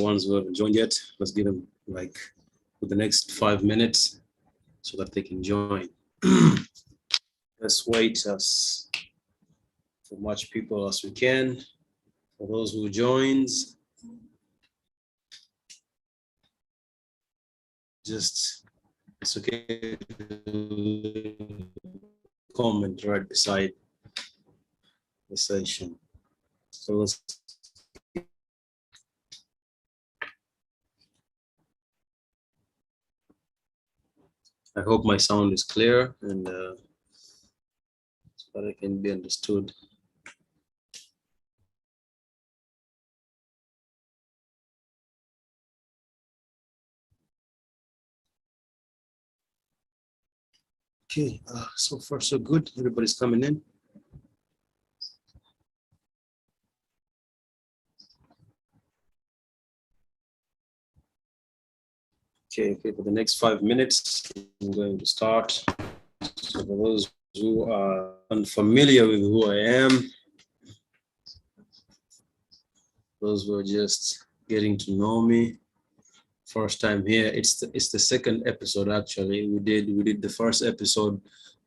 ones who haven't joined yet, let's give them like for the next 5 minutes so that they can join. Let's wait as for much people as we can. For those who joins, just it's okay to comment right beside the session. So let's I hope my sound is clear and so that it can be understood. Okay, so far so good. Everybody's coming in. Okay, for the next 5 minutes, I'm going to start. So for those who are unfamiliar with who I am, those who are just getting to know me, first time here, it's the second episode actually. We did the first episode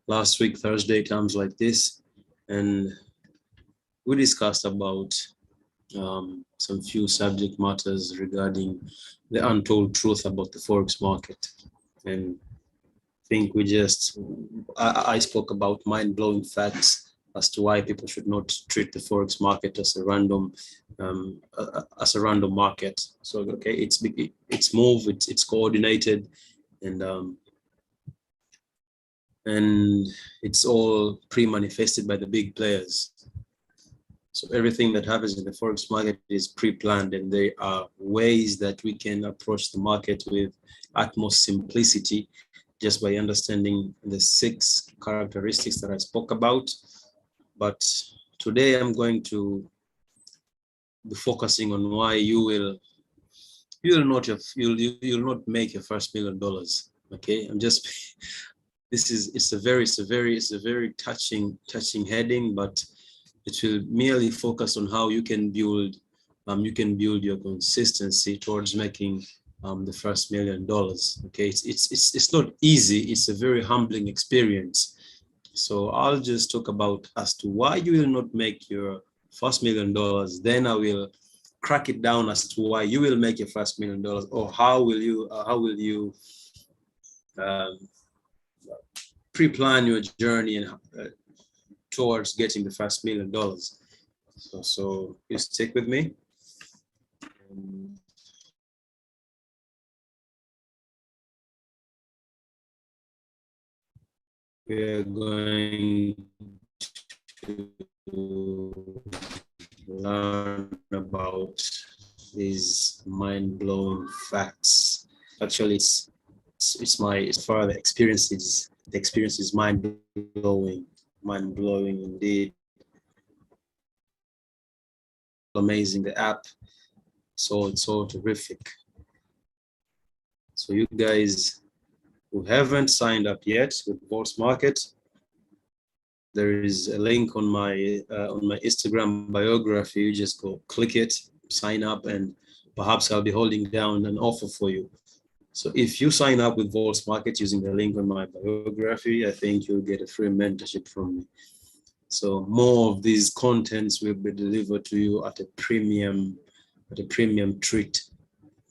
last week, Thursday, times like this, and we discussed about some few subject matters regarding the untold truth about the Forex market. And I think I spoke about mind-blowing facts as to why people should not treat the Forex market as a random market. So okay, it's move, it's coordinated, and it's all pre-manifested by the big players. So everything that happens in the Forex market is pre-planned, and there are ways that we can approach the market with utmost simplicity just by understanding the 6 characteristics that I spoke about. But today I'm going to be focusing on why you'll not make your first $1 million. Okay, it's a very touching heading, but it will merely focus on how you can build your consistency towards making the first $1 million. Okay, it's not easy. It's a very humbling experience. So I'll just talk about as to why you will not make your first $1 million. Then I will crack it down as to why you will make your first $1 million, or how will you pre-plan your journey and towards getting the first $1 million. So please stick with me. We're going to learn about these mind-blowing facts. Actually, it's further experiences. The experience is mind-blowing indeed. Amazing, the app, so it's so terrific. So you guys who haven't signed up yet with Volts Market, there is a link on my Instagram biography. You just go click it, sign up, and perhaps I'll be holding down an offer for you. So if you sign up with Volts Market using the link on my biography, I think you'll get a free mentorship from me. So more of these contents will be delivered to you at a premium treat.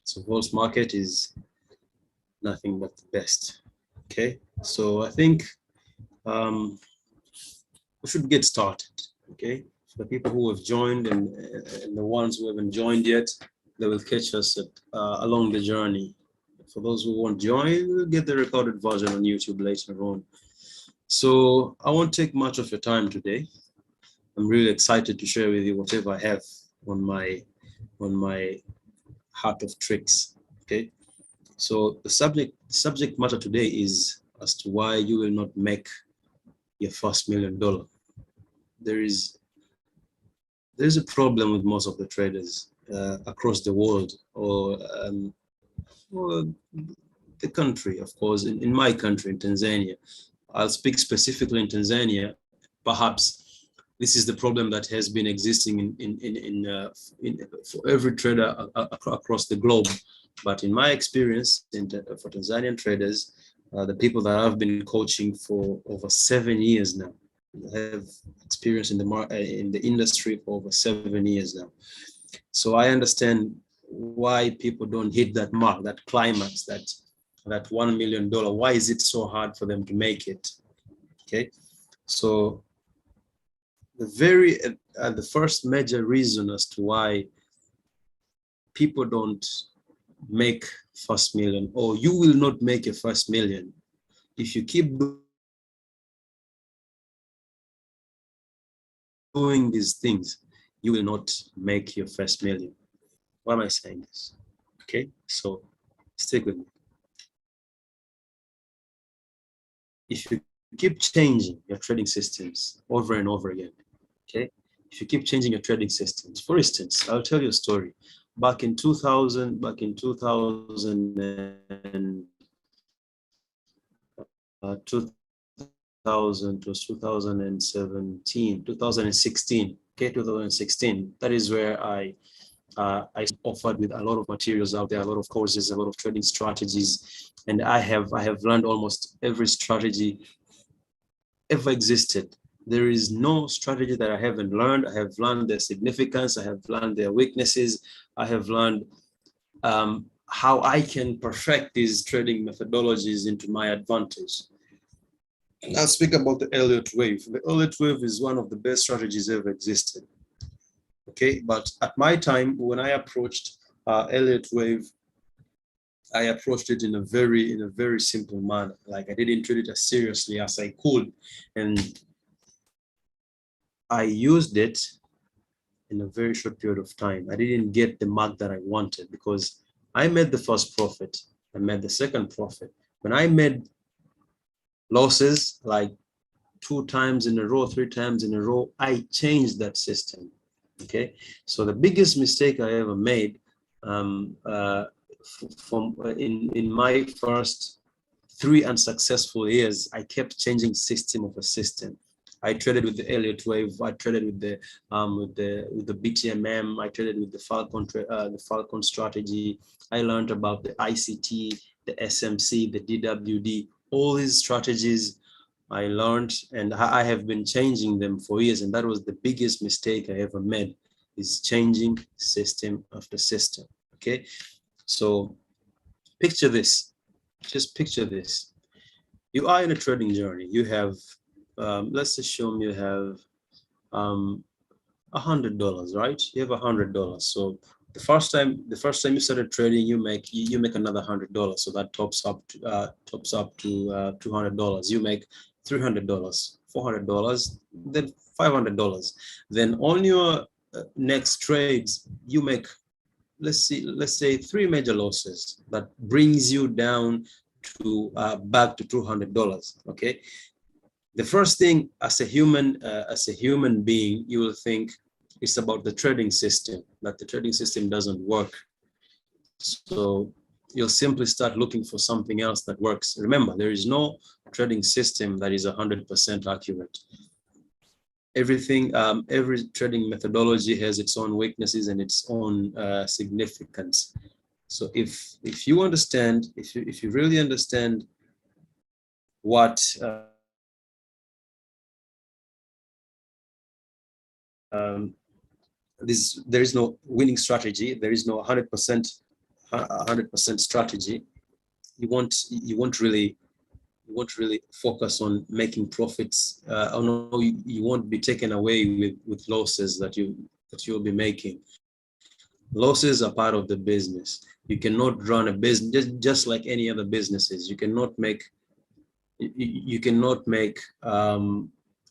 So Volts Market is nothing but the best. Okay, so I think we should get started. Okay, for the people who have joined and the ones who haven't joined yet, they will catch us along the journey. For those who won't join, we'll get the recorded version on YouTube later on. So I won't take much of your time today. I'm really excited to share with you whatever I have on my heart of tricks. Okay, so the subject matter today is as to why you will not make your first $1 million. There's a problem with most of the traders across the world, or the country, of course. In my country, in Tanzania, I'll speak specifically in Tanzania. Perhaps This is the problem that has been existing for every trader across the globe. But in my experience, for Tanzanian traders, the people that I've been coaching for over 7 years now, have experience in the industry for over 7 years now. So I understand why people don't hit that mark, that climax, that $1 million. Why is it so hard for them to make it? Okay, so the first major reason as to why people don't make first million, or you will not make a first million if you keep doing these things. You will not make your first million. Why am I saying this? Okay, so stick with me. If you keep changing your trading systems over and over again, okay, if you keep changing your trading systems, for instance, I'll tell you a story. Back in 2000 and 2000 to 2017, 2016, okay, 2016. That is where I offered with a lot of materials out there, a lot of courses, a lot of trading strategies, and I have learned almost every strategy ever existed. There is no strategy that I haven't learned. I have learned their significance. I have learned their weaknesses. I have learned how I can perfect these trading methodologies into my advantage. I'll speak about the Elliott wave. The Elliott wave is one of the best strategies ever existed. Okay, but at my time, when I approached Elliott wave, I approached it in a very simple manner. Like, I didn't treat it as seriously as I could, and I used it in a very short period of time. I didn't get the mark that I wanted because I made the first profit. I made the second profit. When I made losses like 2 times in a row, 3 times in a row, I changed that system. Okay, so the biggest mistake I ever made in my first 3 unsuccessful years, I kept changing system of a system. I traded with the Elliott wave. I traded with the BTMM. I traded with the Falcon strategy. I learned about the ICT, the SMC, the DWD. All these strategies I learned, and I have been changing them for years. And that was the biggest mistake I ever made, is changing system after system. Okay, so picture this. Just picture this. You are in a trading journey. You have, let's assume you have $100, right? You have $100. So the first time you started trading, you make another $100. So that tops up to $200. You make $300, $400, then $500. Then on your next trades, you make, let's say 3 major losses. That brings you down to back to $200. Okay, the first thing, as a human being, you will think it's about the trading system, that the trading system doesn't work. So you'll simply start looking for something else that works. Remember, there is no trading system that is 100% accurate. Everything, every trading methodology has its own weaknesses and its own significance. So if you understand, if you really understand what there is no winning strategy, there is no 100% strategy. You won't really focus on making profits. You won't be taken away with losses that you'll be making. Losses are part of the business. You cannot run a business just like any other businesses. You cannot make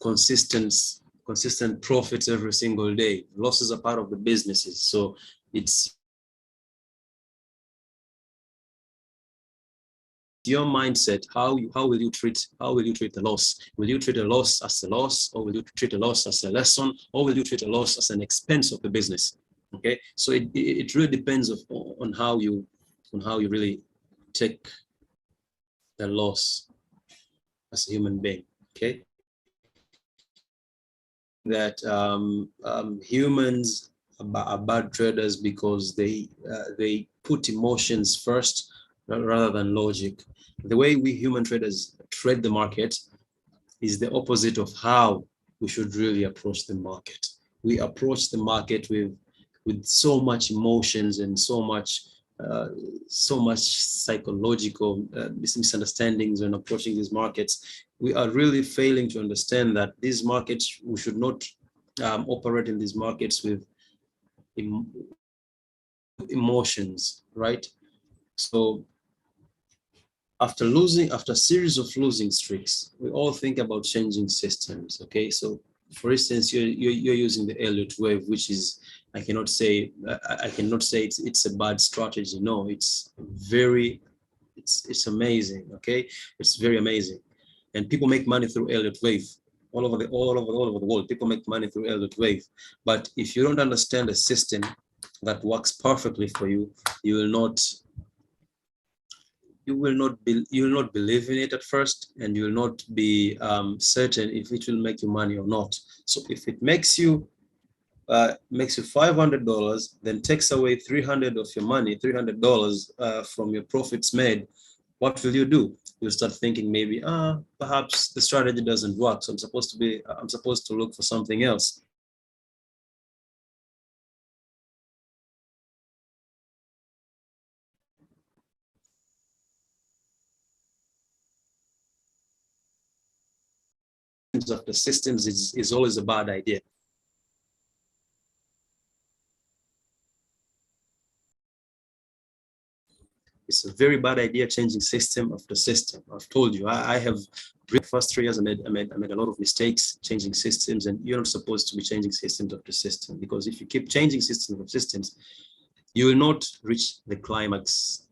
consistent profits every single day. Losses are part of the businesses. So it's your mindset. How will you treat the loss? Will you treat a loss as a loss, or will you treat a loss as a lesson, or will you treat a loss as an expense of the business? Okay, so it really depends on how you really take the loss as a human being. Okay, that humans are bad traders because they put emotions first rather than logic. The way we human traders trade the market is the opposite of how we should really approach the market. We approach the market with so much emotions and uh, so much psychological misunderstandings when approaching these markets. We are really failing to understand that these markets, we should not operate in these markets with emotions, right? So after a series of losing streaks, we all think about changing systems. Okay, so for instance, you're using the Elliott wave, which is, I cannot say it's a bad strategy. No, it's amazing. Okay, it's very amazing, and people make money through Elliott wave all over the world. People make money through Elliott wave, but if you don't understand a system that works perfectly for you, you will not you will not believe in it at first, and you will not be certain if it will make you money or not. So if it makes you $500, then takes away 300 of your money, $300 from your profits made, what will you do? You'll start thinking maybe, perhaps the strategy doesn't work, so I'm supposed to look for something else. Of the systems is always a bad idea. It's a very bad idea changing system after system. I've told you, I have the first 3 years I made a lot of mistakes changing systems, and you're not supposed to be changing systems after system, because if you keep changing systems of systems, you will not reach the climax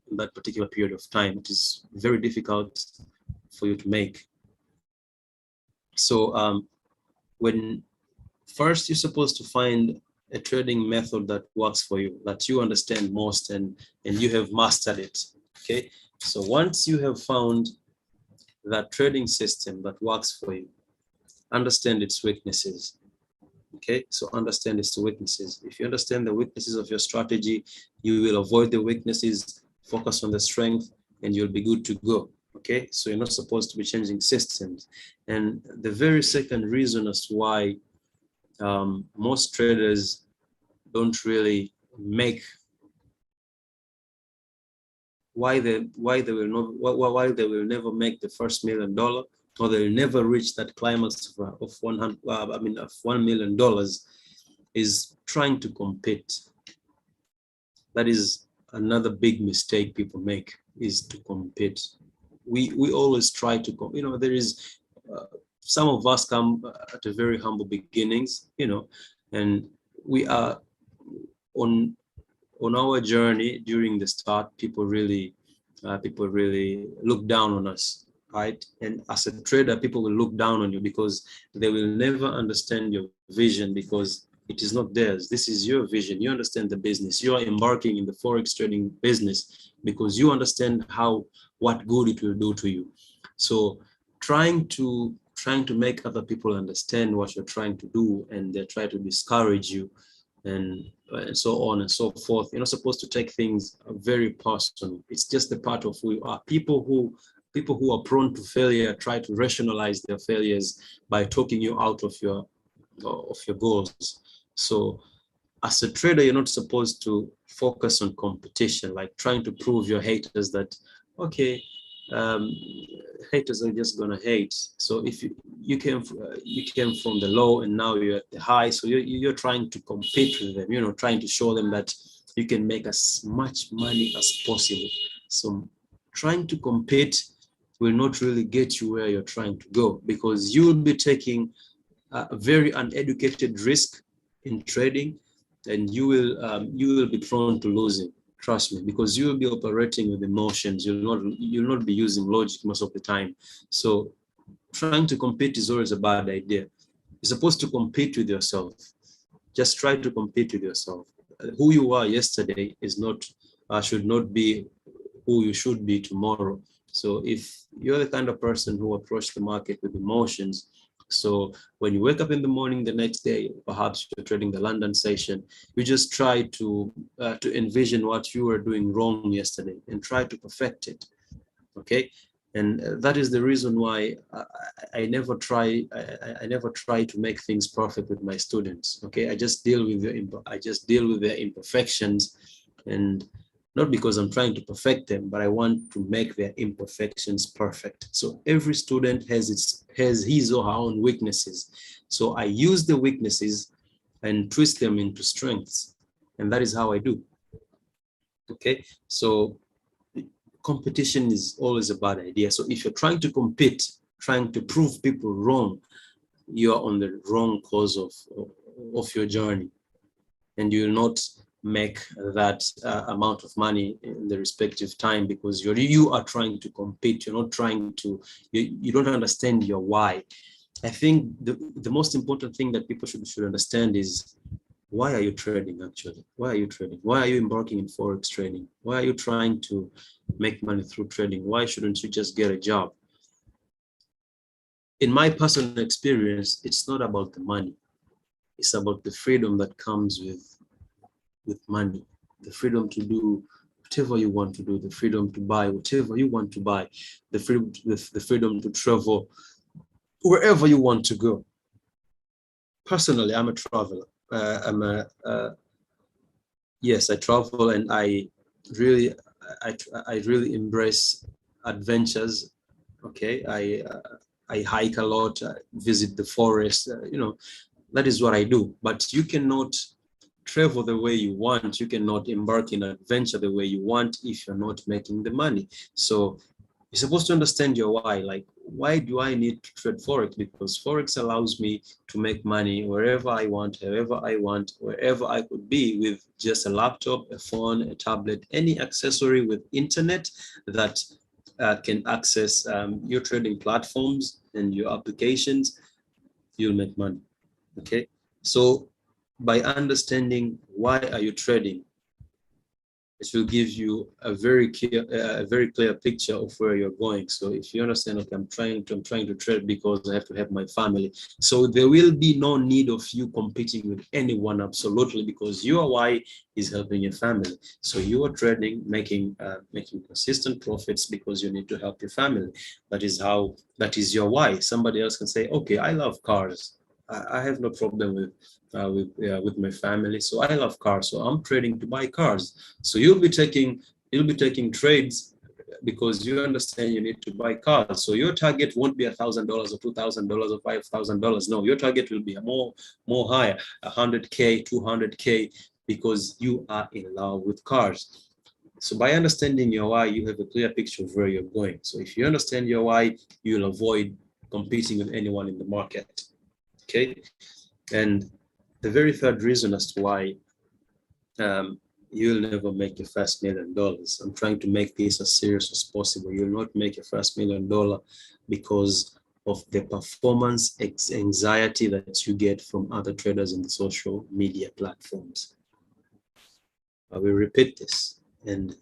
in that particular period of time. It is very difficult for you to make. So when first you're supposed to find a trading method that works for you, that you understand most, and you have mastered it. Okay, so once you have found that trading system that works for you, understand its weaknesses. Okay, so understand its weaknesses. If you understand the weaknesses of your strategy, you will avoid the weaknesses, focus on the strength, and you'll be good to go. Okay, so you're not supposed to be changing systems. And the very second reason as to why most traders don't really make why they will not why they will never make the first $1 million, or they will never reach that climax of 100 of $1 million, is trying to compete. That is another big mistake people make, is to compete. We always try to there is some of us come at a very humble beginnings, and we are on our journey. During the start, people really look down on us, right? And as a trader, people will look down on you because they will never understand your vision, because it is not theirs. This is your vision. You understand the business. You are embarking in the Forex trading business because you understand what good it will do to you. So trying to make other people understand what you're trying to do, and they try to discourage you, and so on and so forth. You're not supposed to take things very personal. It's just a part of who you are. People who are prone to failure try to rationalize their failures by talking you out of your goals. So as a trader, you're not supposed to focus on competition, like trying to prove your haters that, okay, um, haters are just gonna hate. So if you came from the low and now you're at the high, so you're trying to compete with them, trying to show them that you can make as much money as possible. So trying to compete will not really get you where you're trying to go, because you will be taking a very uneducated risk in trading, and you will be prone to losing. Trust me, because you will be operating with emotions. You'll not be using logic most of the time. So trying to compete is always a bad idea. You're supposed to compete with yourself. Just try to compete with yourself. Who you are yesterday should not be who you should be tomorrow. So if you're the kind of person who approach the market with emotions, So when you wake up in the morning the next day, perhaps you're trading the London session, you just try to envision what you were doing wrong yesterday and try to perfect it. Okay, and that is the reason why I never try I never try to make things perfect with my students. Okay, I just deal with their imperfections, and not because I'm trying to perfect them, but I want to make their imperfections perfect. So every student has his or her own weaknesses. So I use the weaknesses and twist them into strengths, and that is how I do. Okay, so competition is always a bad idea. So if you're trying to compete, trying to prove people wrong, you're on the wrong course of your journey, and you will not make that amount of money in the respective time, because you are trying to compete. You're not trying to, you don't understand your why. I think the most important thing that people should understand is, why are you trading actually? Why are you trading? Why are you embarking in Forex trading? Why are you trying to make money through trading? Why shouldn't you just get a job? In my personal experience, it's not about the money. It's about the freedom that comes with money, the freedom to do whatever you want to do, the freedom to buy whatever you want to buy, the freedom to travel wherever you want to go. Personally, I'm a traveler. Yes, I travel, and really, I really embrace adventures. Okay, I hike a lot, visit the forest. That is what I do. But you cannot travel the way you want. You cannot embark in adventure the way you want if you're not making the money. So you're supposed to understand your why. Like, why do I need to trade Forex? Because Forex allows me to make money wherever I want, however I want, wherever I could be, with just a laptop, a phone, a tablet, any accessory with internet that can access your trading platforms and your applications. You'll make money. Okay, so by understanding why are you trading, it will give you a very clear picture of where you're going. So if you understand, okay, I'm trying to trade because I have to help my family. So there will be no need of you competing with anyone, absolutely, because your why is helping your family. So you are trading, making consistent profits because you need to help your family. That is your why. Somebody else can say, okay, I love cars. I have no problem with my family. So I love cars. So I'm trading to buy cars. So you'll be taking trades because you understand you need to buy cars. So your target won't be $1,000 or $2,000 or $5,000. No, your target will be more higher, 100K, 200K, because you are in love with cars. So by understanding your why, you have a clear picture of where you're going. So if you understand your why, you'll avoid competing with anyone in the market. Okay, and the very third reason as to why you'll never make your first $1 million. I'm trying to make this as serious as possible. You'll not make your first $1 million because of the performance anxiety that you get from other traders in the social media platforms. I will repeat this, and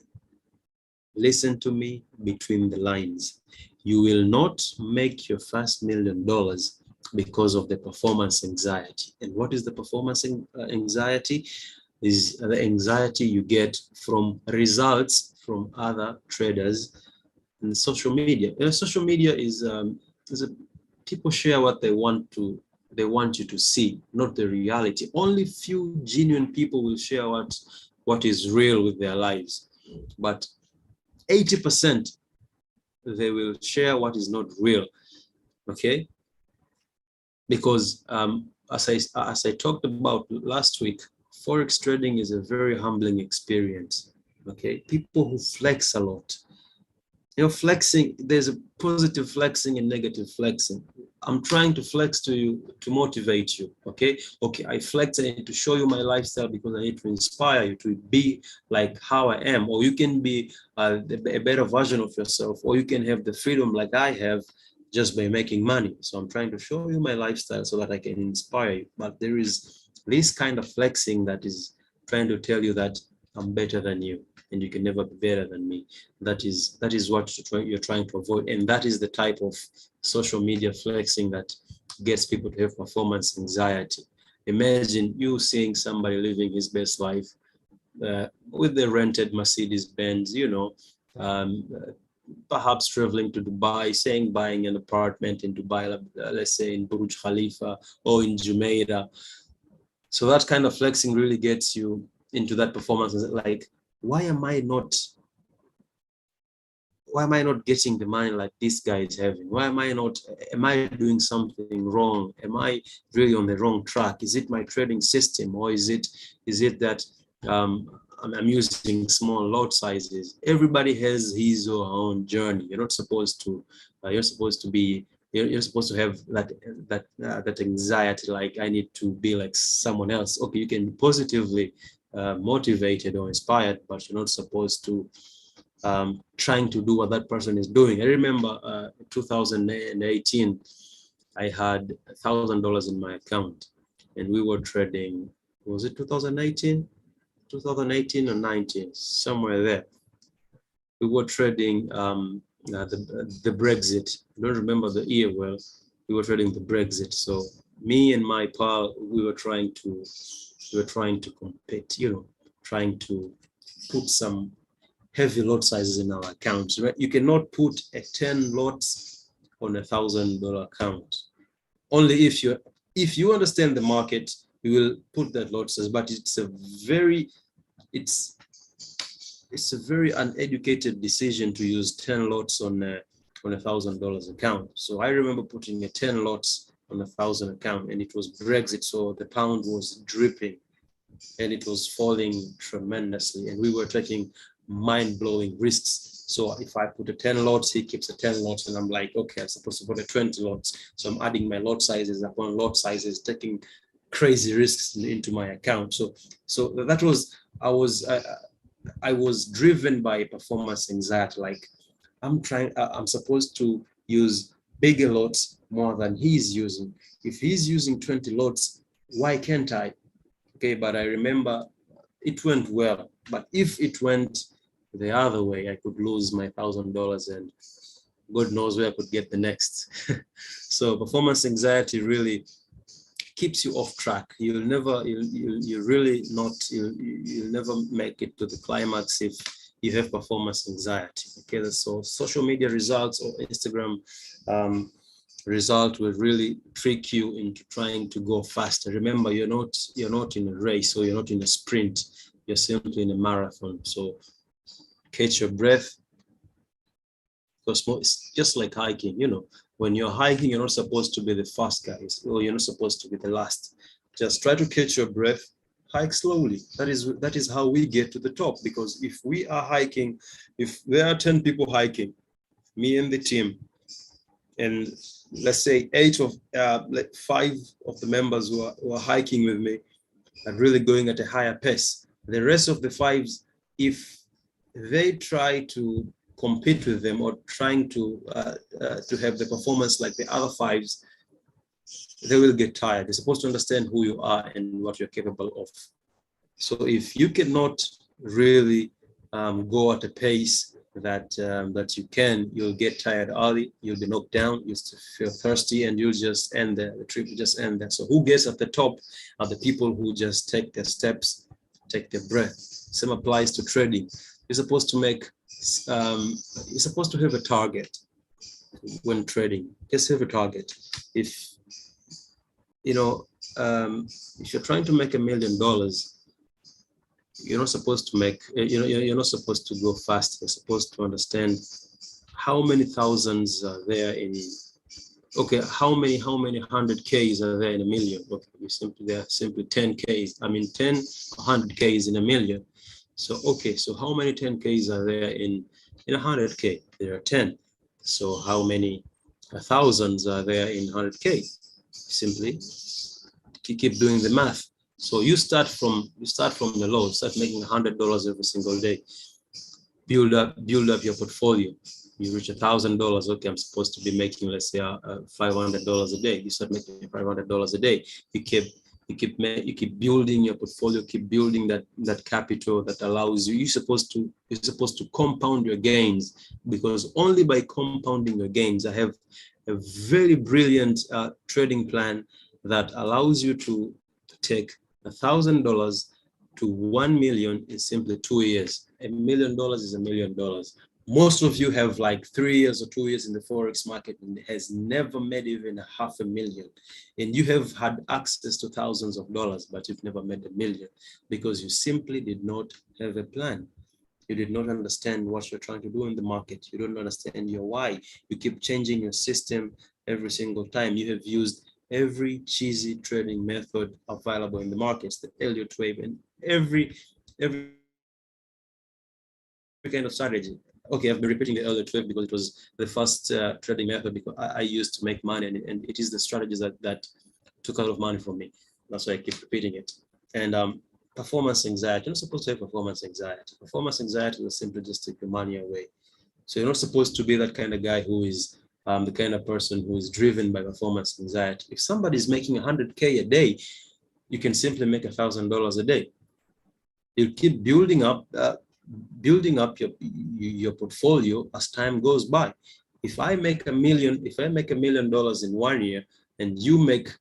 listen to me between the lines. You will not make your first $1 million because of the performance anxiety. And what is the performance anxiety? Is the anxiety you get from results from other traders in social media. Social media is people share what they want you to see, not the reality. Only few genuine people will share what is real with their lives, but 80% they will share what is not real. Okay, because as I talked about last week, Forex trading is a very humbling experience. Okay, people who flex a lot. Flexing, there's a positive flexing and negative flexing. I'm trying to flex to you to motivate you. Okay, I flex, I need to show you my lifestyle because I need to inspire you to be like how I am, or you can be a better version of yourself, or you can have the freedom like I have just by making money. So I'm trying to show you my lifestyle so that I can inspire you. But there is this kind of flexing that is trying to tell you that I'm better than you and you can never be better than me. That is what you're trying to avoid, and that is the type of social media flexing that gets people to have performance anxiety. Imagine you seeing somebody living his best life with the rented Mercedes Benz, um, perhaps traveling to Dubai, saying buying an apartment in Dubai, let's say in Burj Khalifa or in Jumeirah. So that kind of flexing really gets you into that performance. Like, why am I not getting the money like this guy is having? Why am I doing something wrong? Am I really on the wrong track? Is it my trading system, or is it that I'm using small lot sizes? Everybody has his or her own journey. You're not supposed to, you're supposed to have that anxiety, like I need to be like someone else. Okay, you can be positively motivated or inspired, but you're not supposed to trying to do what that person is doing. I remember 2018, I had $1,000 in my account, and we were trading. Was it 2018? 2018 or 19, somewhere there. We were trading the Brexit. I don't remember the year well. We were trading the Brexit. So me and my pal, we were trying to compete. Trying to put some heavy lot sizes in our accounts. Right? You cannot put a 10 lots on $1,000 account. Only if you understand the market, you will put that lot size. But it's a very uneducated decision to use 10 lots on $1,000 account. So I remember putting a 10 lots on $1,000 account, and it was Brexit, so the pound was dripping and it was falling tremendously, and we were taking mind-blowing risks. So if I put a 10 lots, he keeps a 10 lots, and I'm like, okay, I'm supposed to put a 20 lots. So I'm adding my lot sizes upon lot sizes, taking crazy risks into my account. So that was, I was driven by performance anxiety. Like, I'm supposed to use bigger lots more than he's using. If he's using 20 lots, why can't I? Okay, but I remember it went well. But if it went the other way, I could lose my $1,000, and God knows where I could get the next. So performance anxiety really keeps you off track. You'll never make it to the climax if you have performance anxiety. Okay, so social media results or Instagram result will really trick you into trying to go faster. Remember, you're not in a race, or you're not in a sprint. You're simply in a marathon. So catch your breath. Because it's just like hiking. When you're hiking, you're not supposed to be the first guys, or you're not supposed to be the last. Just try to catch your breath, hike slowly. That is how we get to the top. Because if we are hiking, if there are 10 people hiking, me and the team, and let's say 5 of the members who are hiking with me are really going at a higher pace. The rest of the 5s, if they try to compete with them, or trying to have the performance like the other 5s, they will get tired. They're supposed to understand who you are and what you're capable of. So if you cannot really go at a pace that you can, you'll get tired early, you'll be knocked down, you'll feel thirsty, and you'll just end there. The trip will just end there. So who gets at the top are the people who just take their steps, take their breath. Same applies to trading. You're supposed to have a target when trading. Just have a target. If you're trying to make $1 million, you're not supposed to you're not supposed to go fast. You're supposed to understand how many thousands are there in, okay, how many 100Ks are there in a million? Okay, there are simply 10Ks. 100Ks in a million. So, okay, so how many 10Ks are there in 100K? There are 10. So how many thousands are there in 100K? Simply keep doing the math. So you start from the low, start making $100 every single day. Build up your portfolio. You reach $1,000. Okay, I'm supposed to be making, let's say, $500 a day. You start making $500 a day. You keep building your portfolio, keep building that capital that allows you. You're supposed to compound your gains, because only by compounding your gains, I have a very brilliant trading plan that allows you to take $1,000 to 1 million in simply 2 years. $1 million is $1 million. Most of you have like 3 years or 2 years in the Forex market and has never made even $500,000. And you have had access to thousands of dollars, but you've never made $1 million because you simply did not have a plan. You did not understand what you're trying to do in the market. You don't understand your why. You keep changing your system every single time. You have used every cheesy trading method available in the markets, the Elliott wave, and every kind of strategy. Okay, I've been repeating the Elliott wave because it was the first trading method because I used to make money, and it is the strategies that took a lot of money from me. That's why I keep repeating it. And performance anxiety. You're not supposed to have performance anxiety. Performance anxiety will simply just take your money away. So you're not supposed to be that kind of guy who is the kind of person who is driven by performance anxiety. If somebody is making 100K a day, you can simply make $1,000 a day. You keep building up your portfolio as time goes by. If I make $1 million in 1 year, and you make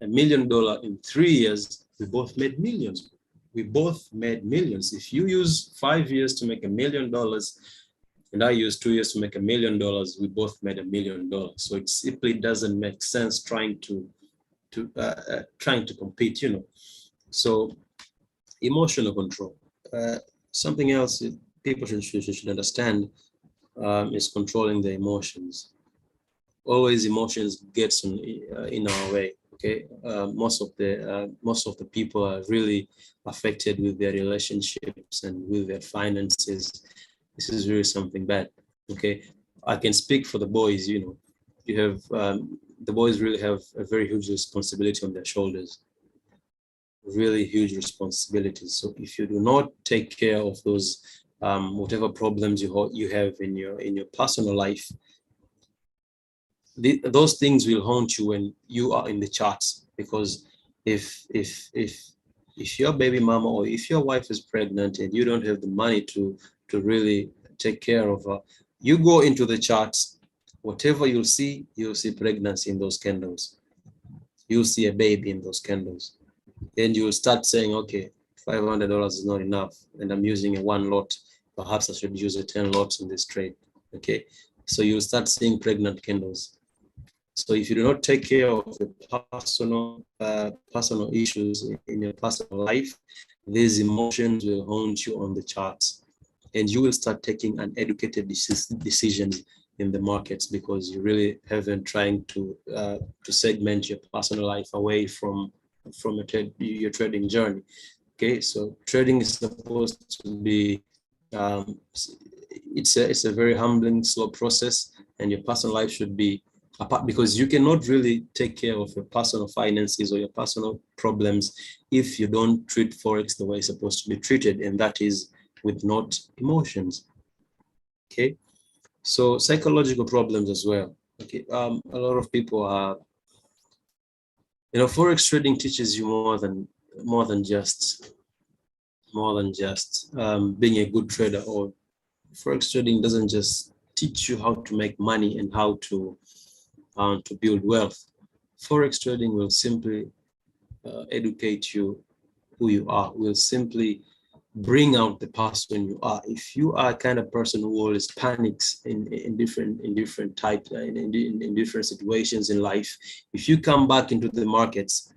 $1 million in 3 years, we both made millions. We both made millions. If you use 5 years to make $1 million, and I use 2 years to make $1 million, we both made $1 million. So it simply doesn't make sense trying to compete, you know. So emotional control. Something else people should understand is controlling the emotions. Always emotions gets in our way. Okay, most of the people are really affected with their relationships and with their finances. This is really something bad. Okay, I can speak for the boys. You know, you have the boys really have a very huge responsibility on their shoulders. Really huge responsibilities. So if you do not take care of those whatever problems you have in your personal life, those things will haunt you when you are in the charts. Because if your baby mama or if your wife is pregnant and you don't have the money to really take care of her, you go into the charts, whatever you'll see pregnancy in those candles. You'll see a baby in those candles. Then you'll start saying, okay, $500 is not enough, and I'm using a 1 lot. Perhaps I should use a 10 lots in this trade. Okay, so you'll start seeing pregnant candles. So if you do not take care of the personal issues in your personal life, these emotions will haunt you on the charts, and you will start taking uneducated decisions in the markets because you really haven't trying to segment your personal life away from your trading journey. Okay, so trading is supposed to be it's a very humbling, slow process, and your personal life should be apart, because you cannot really take care of your personal finances or your personal problems if you don't treat Forex the way it's supposed to be treated, and that is with not emotions. Okay, so psychological problems as well. Okay, a lot of people are, you know, Forex trading teaches you more than just being a good trader. Or Forex trading doesn't just teach you how to make money and how to build wealth. Forex trading will simply educate you who you are, will simply bring out the person you are. If you are a kind of person who always panics in different types, in different situations in life, if you come back into the markets,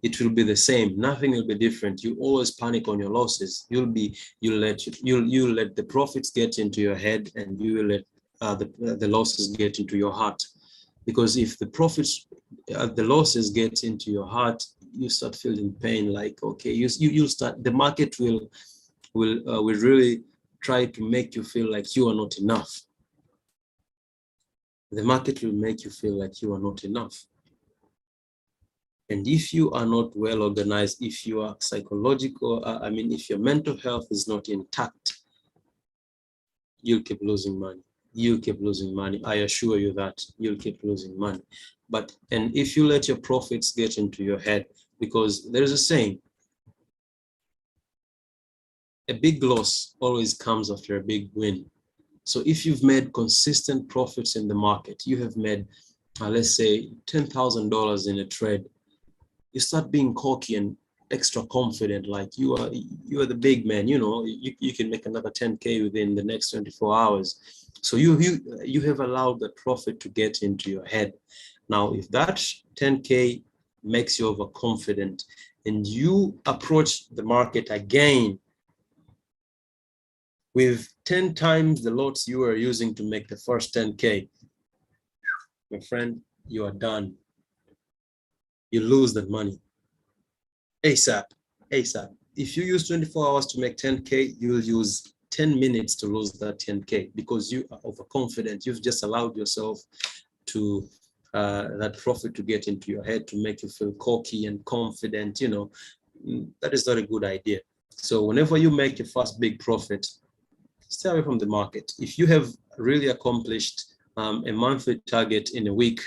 it will be the same. Nothing will be different. You always panic on your losses. You'll let the profits get into your head, and you will let the losses get into your heart. Because if the profits, the losses get into your heart, you start feeling pain. Like, okay, you start, the market will really try to make you feel like you are not enough. The market will make you feel like you are not enough. And if you are not well organized, if you are psychological, if your mental health is not intact, you'll keep losing money. You'll keep losing money. I assure you that you'll keep losing money. And if you let your profits get into your head, because there is a saying, a big loss always comes after a big win. So if you've made consistent profits in the market, you have made, let's say, $10,000 in a trade, you start being cocky and extra confident, like you are the big man, you can make another 10K within the next 24 hours. So you have allowed the profit to get into your head. Now, if that 10K makes you overconfident and you approach the market again with 10 times the lots you were using to make the first 10K, my friend, you are done. You lose that money ASAP. If you use 24 hours to make 10K, you will use 10 minutes to lose that 10K because you are overconfident. You've just allowed yourself to that profit to get into your head, to make you feel cocky and confident. That is not a good idea. So whenever you make your first big profit, stay away from the market. If you have really accomplished a monthly target in a week,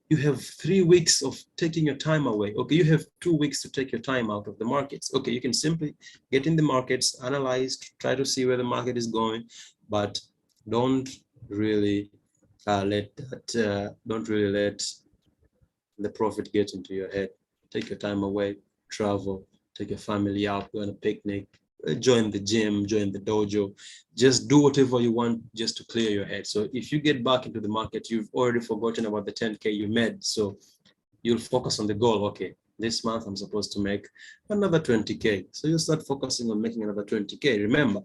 you have 3 weeks of taking your time away. Okay, you have 2 weeks to take your time out of the markets. Okay, you can simply get in the markets, analyze, try to see where the market is going, but don't really let the profit get into your head. Take your time away, travel, take your family out, go on a picnic, join the gym, join the dojo, just do whatever you want just to clear your head. So if you get back into the market, you've already forgotten about the 10K you made. So you'll focus on the goal. Okay, this month I'm supposed to make another 20K. So you start focusing on making another 20K, remember.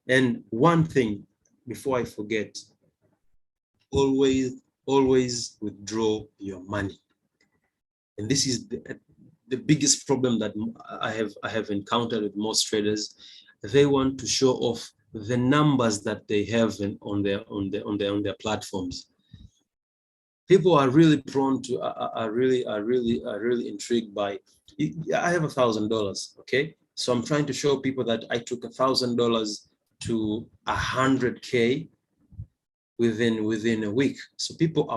And one thing before I forget, always withdraw your money. And this is the biggest problem that I have encountered with most traders. They want to show off the numbers that they have on their platforms. People are really prone to are really intrigued by. I have $1,000. Okay, so I'm trying to show people that I took $1,000 to 100K within a week. So people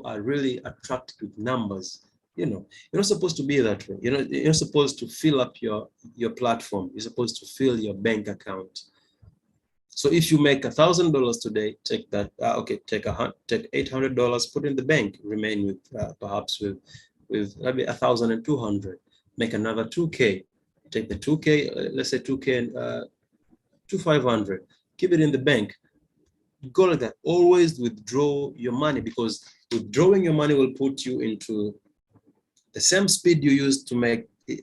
are really attracted with numbers. You're not supposed to be that way. You're supposed to fill up your platform. You're supposed to fill your bank account. So if you make $1,000 today, take that. Take $800, put in the bank. Remain with perhaps with maybe 1,200. Make another 2K. Take the 2K. Let's say 2K to 500. Keep it in the bank. Go like that. Always withdraw your money, because withdrawing your money will put you into the same speed you used to make. You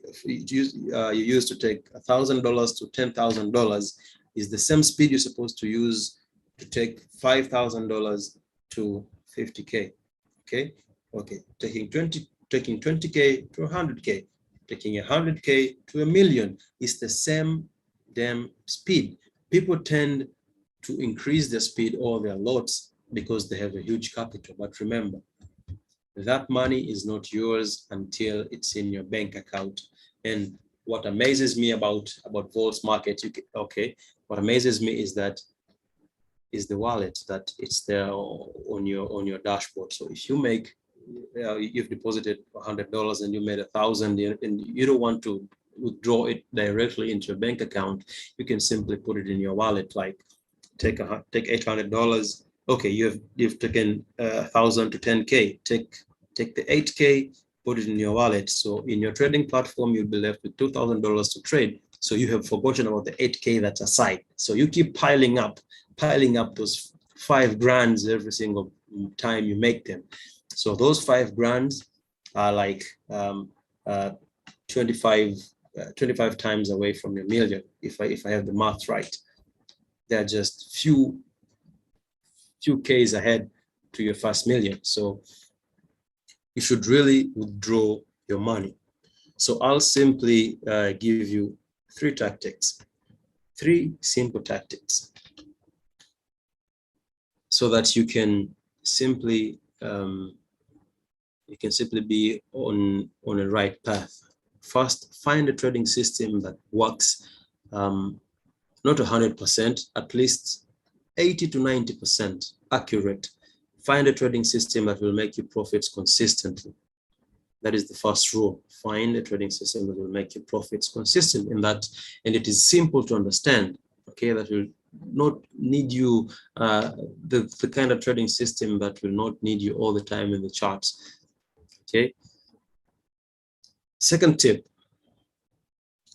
used to take $1,000 to $10,000 is the same speed you're supposed to use to take $5,000 to 50K. Okay. Taking 20K to 100K, taking 100K to 1,000,000 is the same damn speed. People tend to increase their speed or their lots because they have a huge capital. But remember, that money is not yours until it's in your bank account. And what amazes me about Volt's market, what amazes me is the wallet, that it's there on your dashboard. So if you've deposited $100 and you made 1,000, and you don't want to withdraw it directly into your bank account, you can simply put it in your wallet. Like take $800. Okay, you've taken 1,000 to 10K. Take the 8K, put it in your wallet. So in your trading platform, you'll be left with $2,000 to trade. So you have forgotten about the 8K that's aside. So you keep piling up those $5,000 every single time you make them. So those $5,000 are like 25 times away from your million. If I have the math right, they're just few Ks ahead to your first million. So you should really withdraw your money. So I'll simply give you 3 tactics, 3 simple tactics, so that you can simply be on a right path. First, find a trading system that works, not 100%, at least 80 to 90% accurate. Find a trading system that will make you profits consistently. That is the first rule. Find a trading system that will make you profits consistent in that, and it is simple to understand. Okay, that will not need you, the kind of trading system that will not need you all the time in the charts. Okay. Second tip,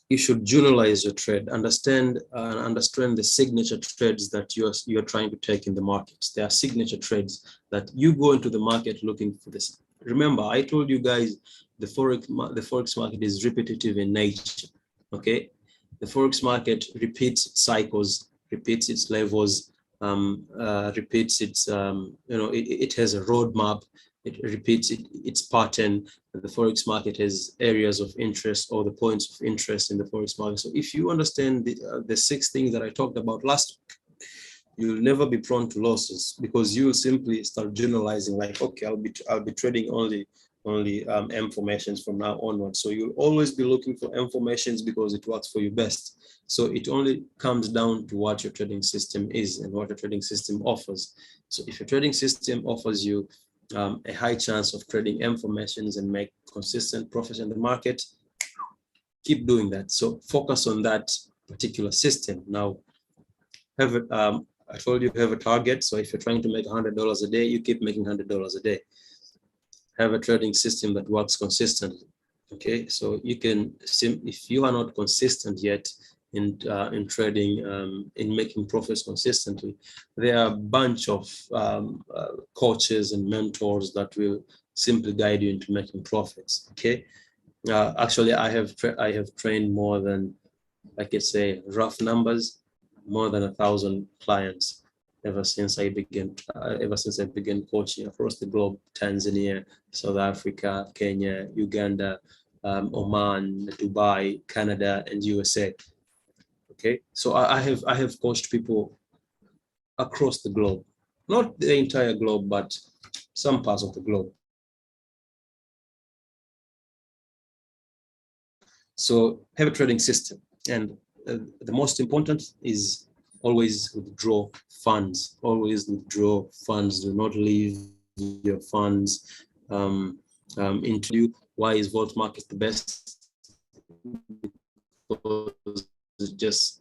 you should journalize your trade. Understand the signature trades that you're trying to take in the markets. There are signature trades that you go into the market looking for this. Remember, I told you guys the forex market is repetitive in nature. Okay, the forex market repeats cycles, repeats its levels, repeats its it has a roadmap. It repeats its pattern. The forex market has areas of interest or the points of interest in the forex market. So if you understand the 6 things that I talked about last week, you'll never be prone to losses, because you'll simply start generalizing, like, okay, I'll be trading only M formations from now onward. So you'll always be looking for M formations because it works for you best. So it only comes down to what your trading system is and what your trading system offers. So if your trading system offers you a high chance of trading M formations and make consistent profits in the market, keep doing that. So focus on that particular system. Now, have it. I told you have a target. So if you're trying to make $100 a day, you keep making $100 a day. Have a trading system that works consistently. Okay, so you can, if you are not consistent yet in trading, in making profits consistently, there are a bunch of coaches and mentors that will simply guide you into making profits. Okay, actually, I have trained more than, I could say, rough numbers, more than 1,000 clients ever since I began coaching across the globe: Tanzania, South Africa, Kenya, Uganda, Oman, Dubai, Canada, and USA. Okay, so I have coached people across the globe, not the entire globe, but some parts of the globe. So have a trading system, and the most important is always withdraw funds. Always withdraw funds. Do not leave your funds into you. Why is Vault Market the best? Because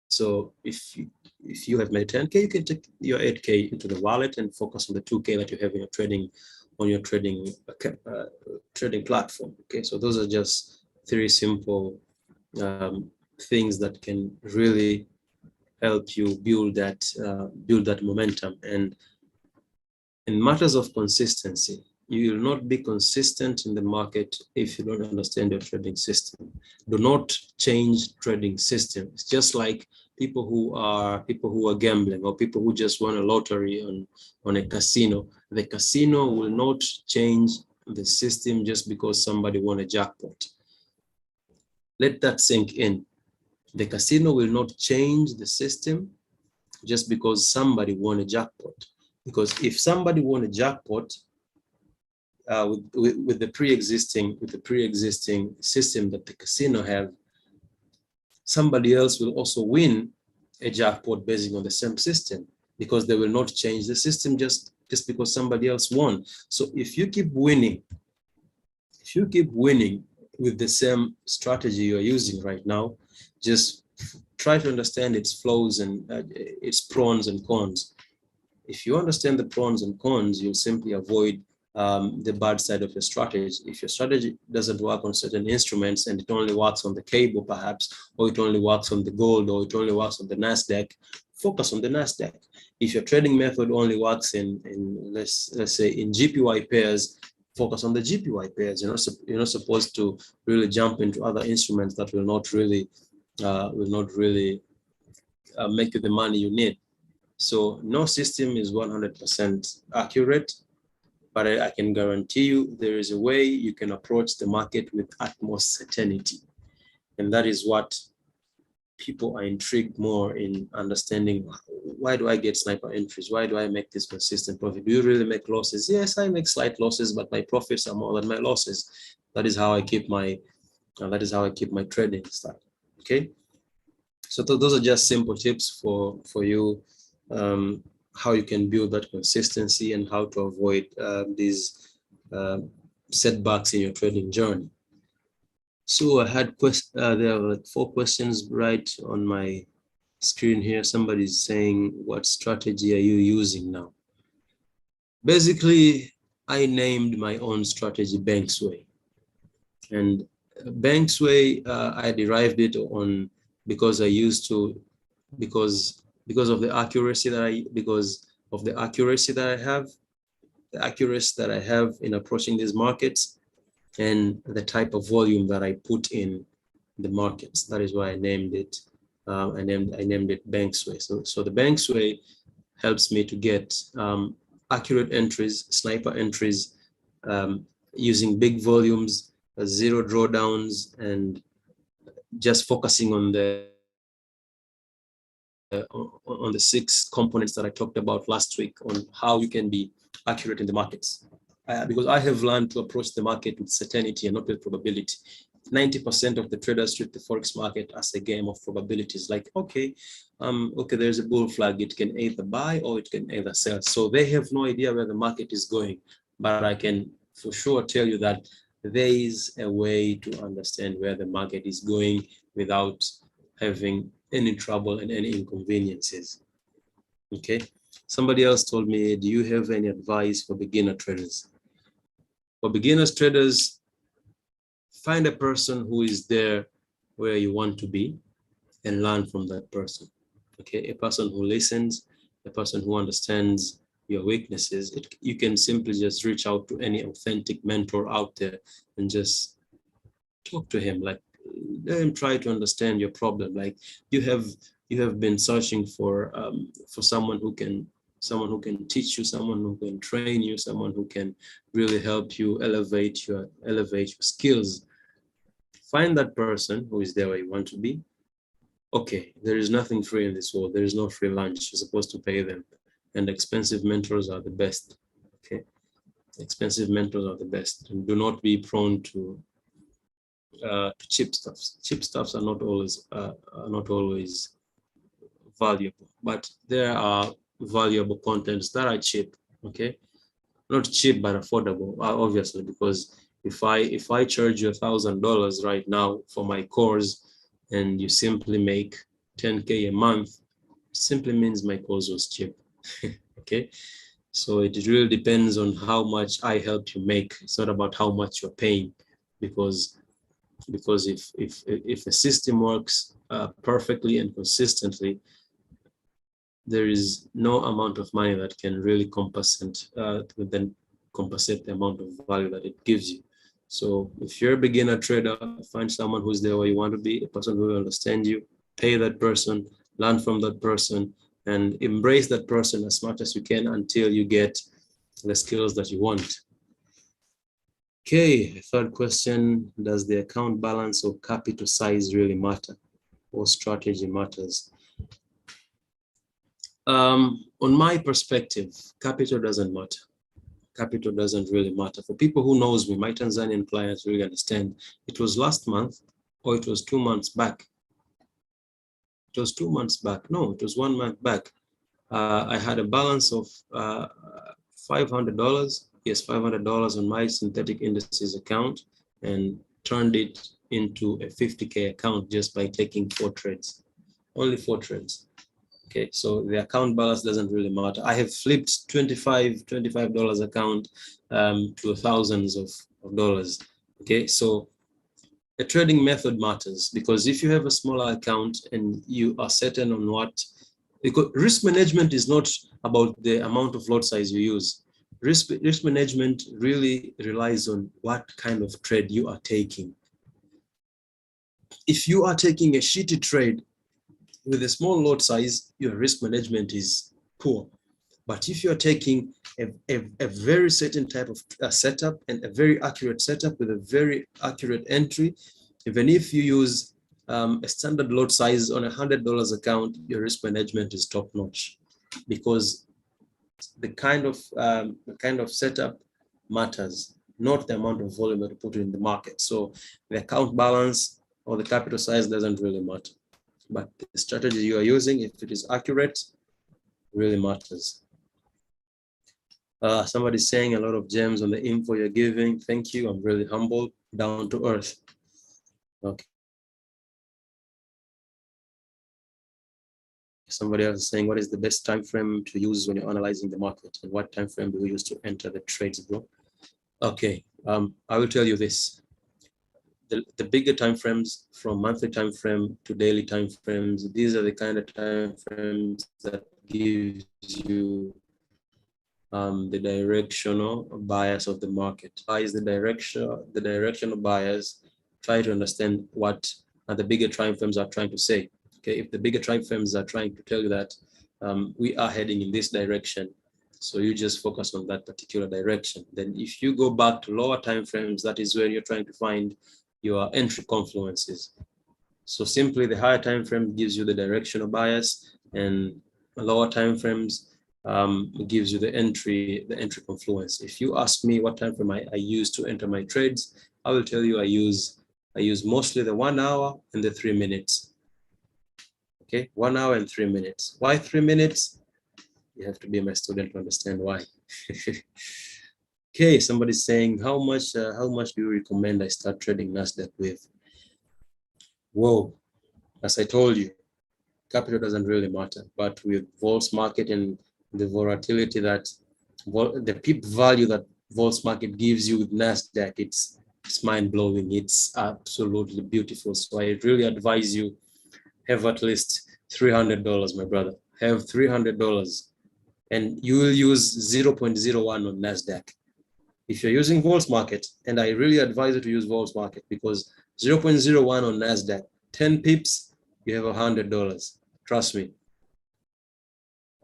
so if you have made 10K, you can take your 8K into the wallet and focus on the 2K that you have in your trading, on your trading platform. Okay, so those are just 3 simple things that can really help you build that momentum. And in matters of consistency, you will not be consistent in the market if you don't understand your trading system. Do not change trading system. It's just like people who are gambling, or people who just won a lottery on a casino. The casino will not change the system just because somebody won a jackpot. Let that sink in. The casino will not change the system just because somebody won a jackpot. Because if somebody won a jackpot with the pre-existing system that the casino have, somebody else will also win a jackpot based on the same system, because they will not change the system just because somebody else won. So if you keep winning with the same strategy you're using right now, just try to understand its flaws and its pros and cons. If you understand the pros and cons, you'll simply avoid the bad side of your strategy. If your strategy doesn't work on certain instruments and it only works on the cable perhaps, or it only works on the gold, or it only works on the NASDAQ, focus on the NASDAQ. If your trading method only works in let's say in GPY pairs, focus on the GPY pairs. You're not supposed to really jump into other instruments that will not really make you the money you need. So no system is 100% accurate, but I can guarantee you there is a way you can approach the market with utmost certainty. And that is what people are intrigued more in understanding. Why do I get sniper entries? Why do I make this consistent profit? Do you really make losses? Yes, I make slight losses, but my profits are more than my losses. That is how I keep my trading style. Okay. So those are just simple tips for you, how you can build that consistency and how to avoid these setbacks in your trading journey. So I had there are like 4 questions right on my screen here. Somebody's saying, what strategy are you using now? Basically, I named my own strategy Banks Way. And Banks Way, I derived it on because I used to, because of the accuracy that I have, the accuracy that I have in approaching these markets, and the type of volume that I put in the markets. That is why I named it. I named it Banks Way. So the Banks Way helps me to get accurate entries, sniper entries, using big volumes, zero drawdowns, and just focusing on the 6 components that I talked about last week on how you can be accurate in the markets. Because I have learned to approach the market with certainty and not with probability. 90% of the traders treat the Forex market as a game of probabilities. Like, okay, there's a bull flag. It can either buy or it can either sell. So they have no idea where the market is going. But I can for sure tell you that there is a way to understand where the market is going without having any trouble and any inconveniences. Okay. Somebody else told me, do you have any advice for beginner traders? For beginners traders, find a person who is there where you want to be and learn from that person. Okay, a person who listens, a person who understands your weaknesses. You can simply just reach out to any authentic mentor out there and just talk to him. Like, let him try to understand your problem. Like, you have been searching for someone who can teach you, someone who can train you, someone who can really help you elevate your skills. Find that person who is there where you want to be. Okay, there is nothing free in this world. There is no free lunch. You're supposed to pay them. And expensive mentors are the best. Okay, expensive mentors are the best. And do not be prone to cheap stuffs. Cheap stuffs are not always valuable, but there are valuable contents that are cheap. Okay, not cheap but affordable, obviously, because if I charge you $1,000 right now for my course and you simply make 10K a month, it simply means my course was cheap. Okay, so it really depends on how much I helped you make. It's not about how much you're paying, because if the system works perfectly and consistently, there is no amount of money that can really compensate the amount of value that it gives you. So if you're a beginner trader, find someone who's there where you want to be, a person who will understand you, pay that person, learn from that person, and embrace that person as much as you can until you get the skills that you want. Okay, third question, does the account balance or capital size really matter, or strategy matters? On my perspective, capital doesn't matter. Capital doesn't really matter. For people who knows me, my Tanzanian clients really understand. It was last month or it was 2 months back. It was 2 months back. No, it was 1 month back. I had a balance of $500. Yes, $500 on my synthetic indices account, and turned it into a 50K account just by taking 4 trades. Only 4 trades. Okay, so the account balance doesn't really matter. I have flipped $25 account to thousands of dollars. Okay, so the trading method matters, because if you have a smaller account and you are certain on what, because risk management is not about the amount of lot size you use. Risk management really relies on what kind of trade you are taking. If you are taking a shitty trade with a small lot size, your risk management is poor. But if you're taking a very certain type of setup and a very accurate setup with a very accurate entry, even if you use a standard lot size on $100 account, your risk management is top notch, because the kind of setup matters, not the amount of volume that you put in the market. So the account balance or the capital size doesn't really matter. But the strategy you are using, if it is accurate, really matters. Somebody's saying a lot of gems on the info you're giving. Thank you. I'm really humbled, down to earth. Okay. Somebody else is saying, what is the best time frame to use when you're analyzing the market, and what time frame do we use to enter the trades, bro? Okay, I will tell you this. The bigger time frames, from monthly time frame to daily time frames, these are the kind of time frames that gives you the directional bias of the market. Is the directional bias. Try to understand what the bigger time frames are trying to say. Okay, if the bigger time frames are trying to tell you that we are heading in this direction, so you just focus on that particular direction. Then if you go back to lower time frames, that is where you're trying to find your entry confluences. So simply the higher time frame gives you the directional bias, and lower time frames gives you the entry confluence. If you ask me what time frame I use to enter my trades, I will tell you I use mostly the 1 hour and the 3 minutes. Okay, 1 hour and 3 minutes. Why 3 minutes? You have to be my student to understand why. Okay, somebody's saying, how much do you recommend I start trading NASDAQ with? Whoa, as I told you, capital doesn't really matter, but with Vol's market and the volatility that the peak value that Vol's market gives you with NASDAQ, it's mind-blowing. It's absolutely beautiful. So I really advise you, have at least $300, my brother. Have $300, and you will use 0.01 on NASDAQ. If you're using Vol's market, and I really advise you to use Vol's market, because 0.01 on NASDAQ, 10 pips, you have $100. Trust me.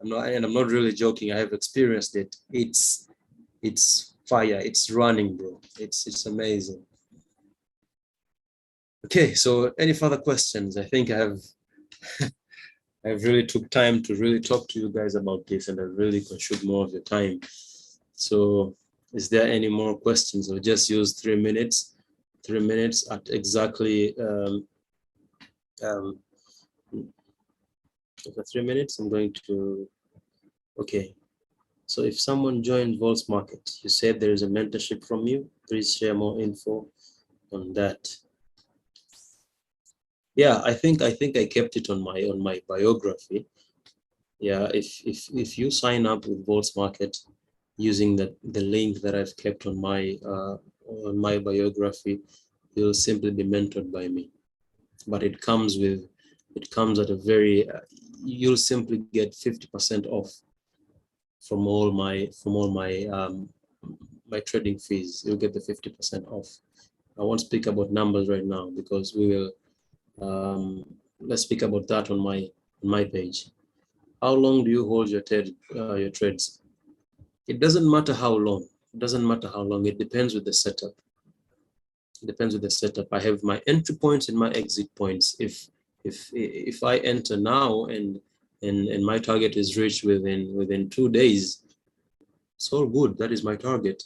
I'm not really joking. I have experienced it. It's fire. It's running, bro. It's amazing. Okay, so any further questions? I think I've really took time to really talk to you guys about this, and I really consumed more of your time. So is there any more questions? I'll just use 3 minutes. 3 minutes at exactly for 3 minutes. I'm going to, okay. So if someone joined Vol's market, you said there is a mentorship from you. Please share more info on that. Yeah, I think I kept it on my biography. Yeah, if you sign up with Vol's market using the link that I've kept on my biography, you'll simply be mentored by me. But it comes at a very you'll simply get 50% off from all my my trading fees. You'll get the 50% off. I won't speak about numbers right now, because we will let's speak about that on my page. How long do you hold your trades? It doesn't matter how long. It doesn't matter how long. It depends with the setup. It depends with the setup. I have my entry points and my exit points. If I enter now and my target is reached within 2 days, it's all good. That is my target.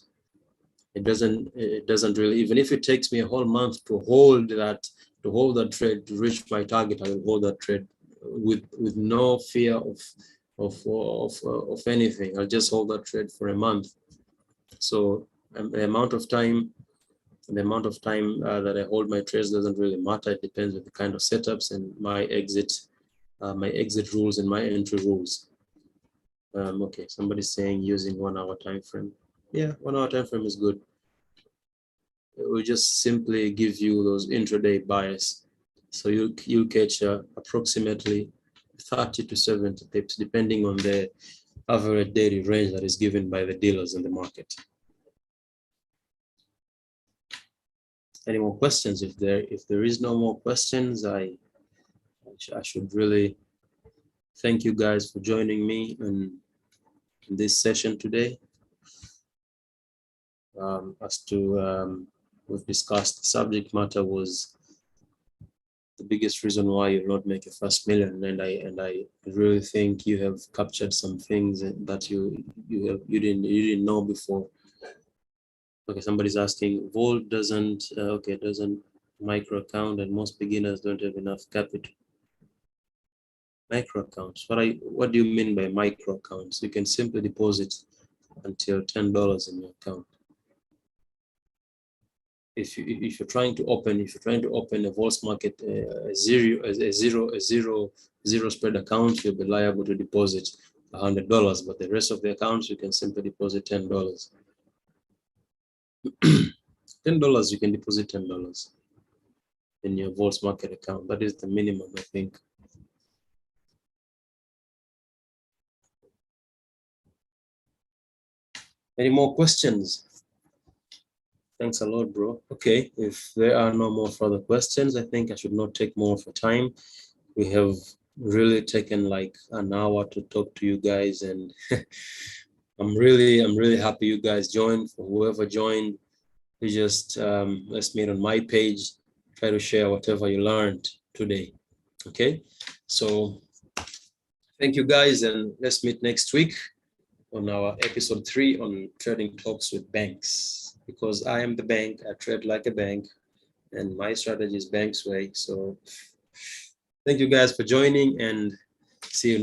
It doesn't really, even if it takes me a whole month to hold that trade to reach my target, I will hold that trade with no fear of anything. I'll just hold that trade for a month. So the amount of time that I hold my trades doesn't really matter. It depends on the kind of setups and my exit rules and my entry rules. Okay, somebody's saying using 1 hour time frame. Yeah, 1 hour time frame is good. It will just simply give you those intraday bias. So you'll catch approximately 30 to 70 pips, depending on the average daily range that is given by the dealers in the market. Any more questions? If there is no more questions, I should really thank you guys for joining me in this session today. We've discussed, the subject matter was the biggest reason why you'll not make a first million, and I really think you have captured some things that you didn't know before. Okay, somebody's asking, Vol doesn't micro account, and most beginners don't have enough capital. Micro accounts. What do you mean by micro accounts? You can simply deposit until $10 in your account. if you're trying to open a Volts market zero spread account, you'll be liable to deposit $100, but the rest of the accounts you can simply deposit $10. $10, you can deposit $10 in your Volts market account. That is the minimum, I think. Any more questions? Thanks a lot, bro. Okay, if there are no more further questions, I think I should not take more of your time. We have really taken like an hour to talk to you guys, and I'm really happy you guys joined. For whoever joined, you just let's meet on my page. Try to share whatever you learned today. Okay, so thank you guys, and let's meet next week on our episode 3 on trading talks with banks. Because I am the bank, I trade like a bank, and my strategy is bank's way. So thank you guys for joining, and see you next